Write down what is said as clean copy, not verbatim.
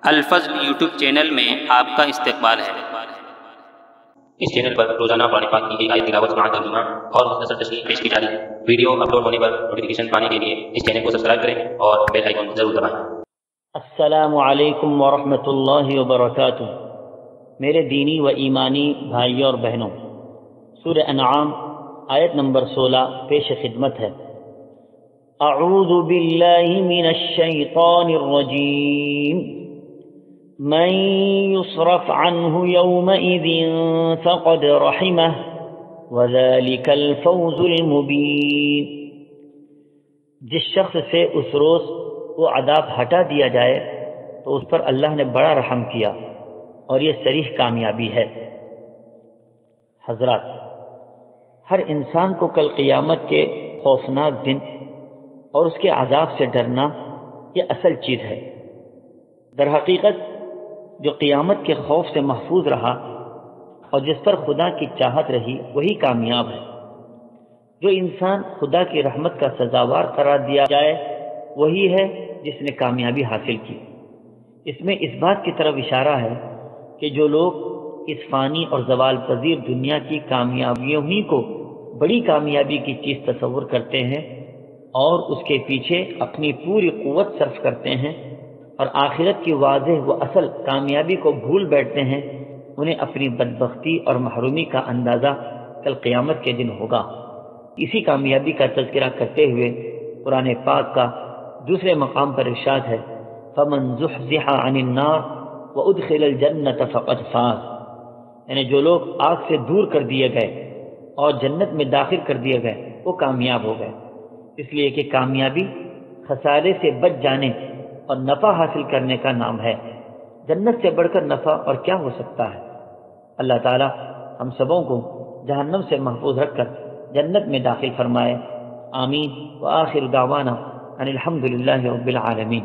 الفضل YouTube channel میں آپ کا استقبال ہے۔ اس چینل پر روزانہ قرآن پاک کی ایک آیت تلاوت مع ترجمہ اور مختصر تشریح پیش کی جا رہی ہے۔ ویڈیو اپلوڈ ہونے پر نوٹیفیکیشن پانے کے لیے اس چینل کو سبسکرائب کریں اور بیل آئیکن ضرور دبائیں۔ السلام علیکم ورحمۃ اللہ وبرکاتہ۔ میرے دینی و ایمانی بھائیوں اور بہنوں، سورہ انعام آیت نمبر 16 پیش خدمت ہے۔ اعوذ باللہ من الشیطان الرجیم، من يصرف عنه يومئذ فقد رحمه وذلك الفوز المبین۔ جس شخص سے اس روز وہ عذاب ہٹا دیا جائے تو اس پر اللہ نے بڑا رحم کیا اور یہ صریح کامیابی ہے۔ حضرات، ہر انسان کو کل قیامت کے خوفناک دن اور اس کے عذاب سے ڈرنا یہ اصل چیز ہے۔ در حقیقت جو قیامت کے خوف سے محفوظ رہا اور جس پر خدا کی چاہت رہی وہی کامیاب ہے۔ جو انسان خدا کی رحمت کا سزاوار قرار دیا جائے وہی ہے جس نے کامیابی حاصل کی۔ اس میں اس بات کی طرف اشارہ ہے کہ جو لوگ اس فانی اور زوال پذیر دنیا کی کامیابیوں ہی کو بڑی کامیابی کی چیز تصور کرتے ہیں اور اس کے پیچھے اپنی پوری قوت صرف کرتے ہیں اور آخرت کی واضح و اصل کامیابی کو بھول بیٹھتے ہیں، انہیں اپنی بدبختی اور محرومی کا اندازہ کل قیامت کے دن ہوگا۔ اسی کامیابی کا تذکرہ کرتے ہوئے قرآن پاک کا دوسرے مقام پر ارشاد ہے، فَمَنْ زُحْزِحَ عَنِ النَّارِ وَأُدْخِلَ الْجَنَّةَ فَقَدْ فَازَ، یعنی جو لوگ آگ سے دور کر دیے گئے اور جنت میں داخل کر دیے گئے وہ کامیاب ہو گئے۔ اس لیے کہ کامیابی خسارے سے بچ جانے اور نفع حاصل کرنے کا نام ہے۔ جنت سے بڑھ کر نفع اور کیا ہو سکتا ہے؟ اللہ تعالی ہم سبوں کو جہنم سے محفوظ رکھ کر جنت میں داخل فرمائے۔ آمین۔ وآخر دعوانا ان الحمد للہ رب العالمین۔